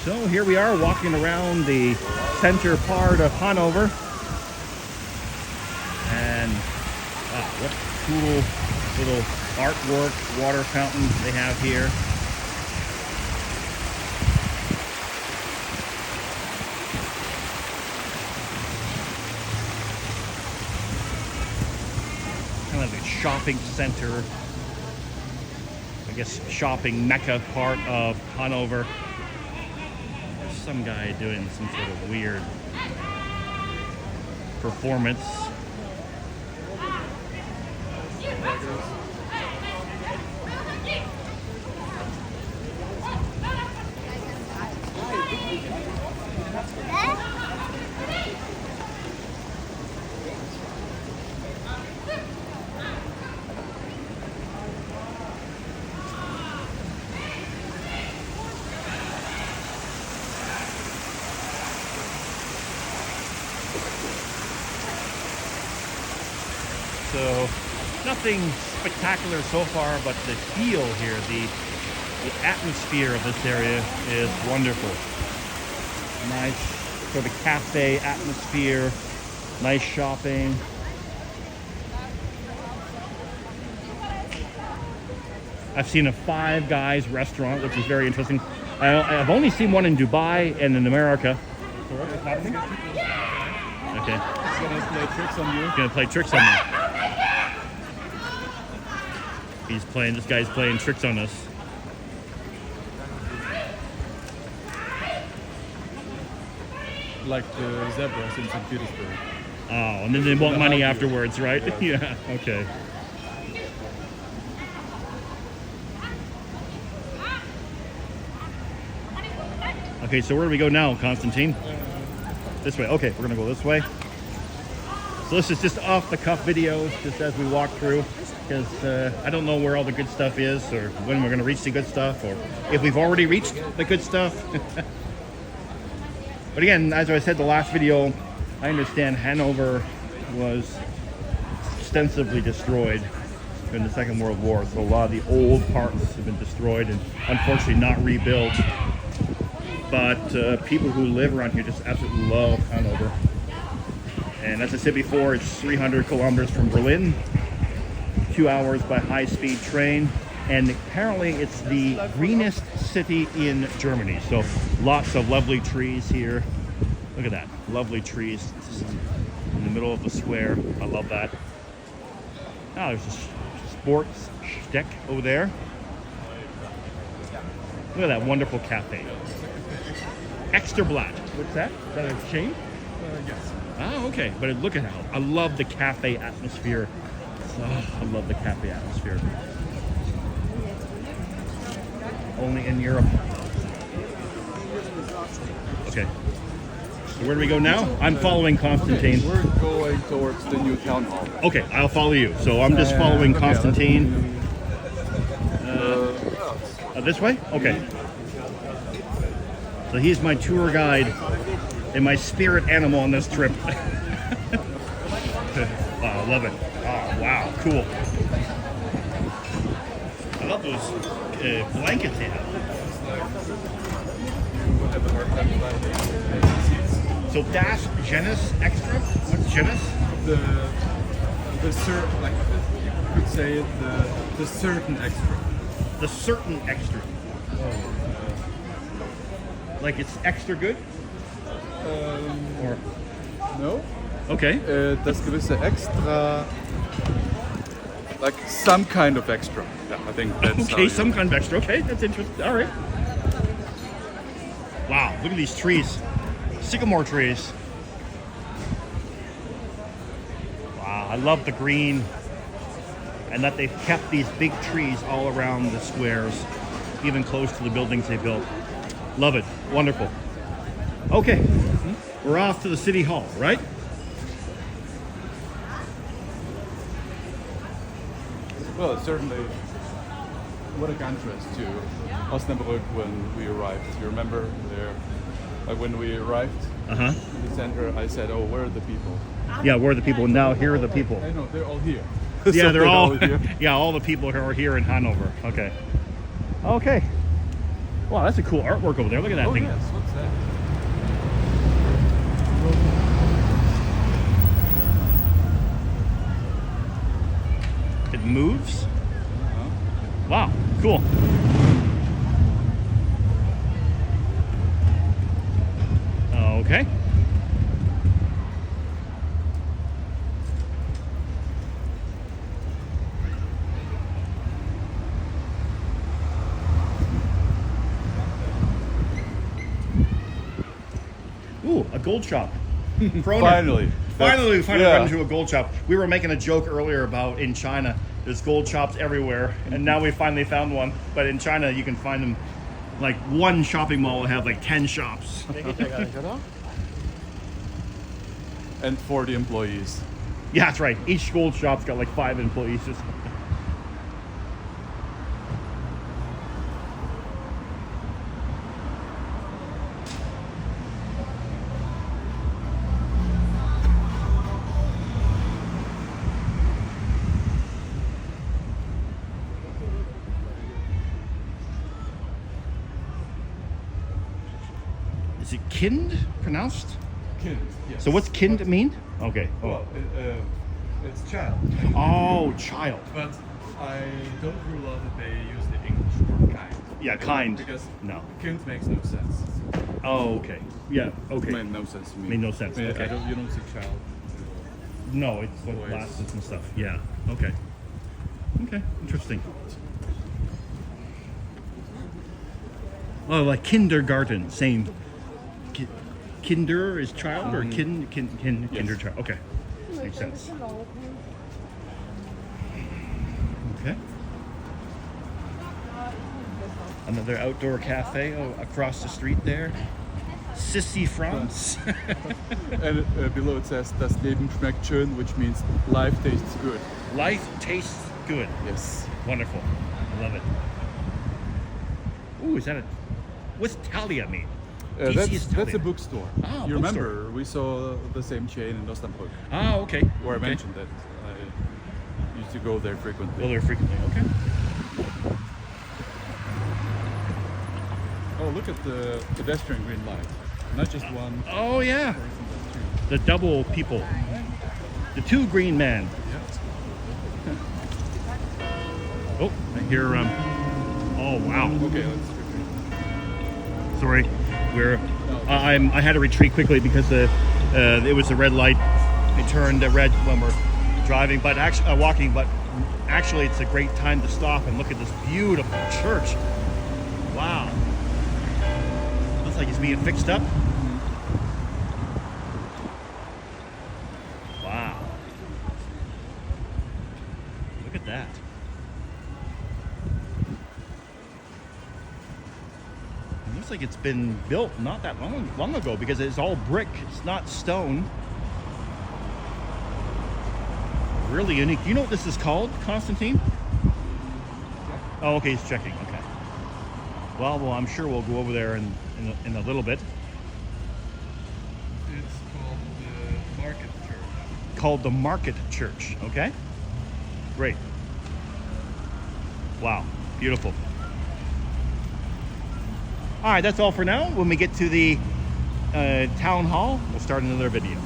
So here we are walking around the center part of Hanover. And wow, what cool little artwork, water fountains they have here. Kind of the shopping center, I guess shopping mecca part of Hanover. There's some guy doing some sort of weird performance. So nothing spectacular so far, but the feel here, the atmosphere of this area is wonderful. Nice sort of cafe atmosphere, nice shopping. I've seen a Five Guys restaurant, which is very interesting. I've only seen one in Dubai and in America. Okay. He's gonna play tricks on you. He's gonna play tricks on me. This guy's playing tricks on us. Like the zebras in St. Petersburg. Oh, and then they want money afterwards, right? Yeah, okay. Okay, so where do we go now, Constantine? This way. Okay, we're gonna go this way. So this is just off-the-cuff videos, just as we walk through, because I don't know where all the good stuff is, or when we're gonna reach the good stuff, or if we've already reached the good stuff. But again, as I said the last video, I understand Hanover was extensively destroyed in the Second World War, so a lot of the old parts have been destroyed and unfortunately not rebuilt. But people who live around here just absolutely love Hanover. And as I said before, it's 300 kilometers from Berlin, 2 hours by high-speed train, and apparently it's the greenest city in Germany. So lots of lovely trees here. Look at that, lovely trees in the middle of the square. I love that. Now there's a sports deck over there. Look at that wonderful cafe. Extra Blatt. What's that? Is that a chain? Yes. Ah, okay. But look at how I love the cafe atmosphere. Oh, I love the cafe atmosphere. Only in Europe. Okay. So where do we go now? I'm following Constantine. Okay, we're going towards the new town hall. Okay, I'll follow you. So I'm just following Constantine. This way? Okay. So he's my tour guide and my spirit animal on this trip. Wow, I love it. Oh, wow, cool. I love those blankets they have. So Das Genus Extra? What's Genus? The certain, like you could say it, the certain extra. The certain extra. Like it's extra good? Or No. okay. Das gewisse extra, like some kind of extra. Yeah, I think that's Okay, some kind of extra. Okay, that's interesting. All right. Wow, look at these trees. Sycamore trees. Wow, I love the green. And that they've kept these big trees all around the squares, even close to the buildings they built. Love it. Wonderful. Okay, we're off to the city hall, right? Well, certainly what a contrast to Osnabrück when we arrived. You remember there, when we arrived in the center, I said, oh, where are the people? Yeah, where are the people? Now here are the people. I know, they're all here. Yeah, So they're all here. yeah, all the people who are here in Hanover. Okay. Okay. Wow, that's a cool artwork over there. Look at that Oh thing. yes, what's that? It moves. Uh-huh. Wow, cool. Okay. Ooh, a gold shop. Kroner. Finally. Finally, we Yeah. run into a gold shop. We were making a joke earlier about in China, there's gold shops everywhere, and now we finally found one. But in China, you can find them, like one shopping mall will have like 10 shops. And 40 employees. Yeah, that's right. Each gold shop's got like 5 employees or something. Is it Kind pronounced? Kind, yes. So what's Kind mean? Okay. Oh, Well, it's child. oh child. But I don't rule out that they use the English word kind. Yeah, kind. Because No. kind makes no sense. Oh, okay. Yeah, okay. Made no sense to me. Made no sense, I okay. you don't see child. No, it's like Boys. glasses and stuff. Yeah. Okay. Okay. Interesting. Oh, like kindergarten. Same. Kinder is child or kinder child. Okay. Makes sense. Okay. Another outdoor cafe across the street there. Sissy France. And below it says, das Leben schmeckt schön, which means life tastes good. Life tastes good. Yes. Wonderful. I love it. Ooh, is that a... What's Thalia mean? DC is That's a Thalia. bookstore. Ah, you bookstore. remember we saw the same chain in Osnabrück, Ah, okay. where Okay. I mentioned that I used to go there frequently. Go there frequently. Okay. Oh, look at the pedestrian green light. Not just one Oh yeah, person, but two. the double people, the 2 green men. Yeah. Oh, I hear. Oh wow. Okay, let's retreat. Sorry, we're. I had to retreat quickly because it was a red light. It turned red when we're driving, but actually walking. But actually, it's a great time to stop and look at this beautiful church. Wow. Looks like it's being fixed up. Wow. Look at that. It looks like it's been built not that long ago because it's all brick. It's not stone. Really unique. Do you know what this is called, Constantine? Oh, okay, he's checking. Okay. Well, I'm sure we'll go over there in a little bit. It's called the Market Church. Called the Market Church. Okay. Great. Wow. Beautiful. All right, that's all for now. When we get to the town hall, we'll start another video.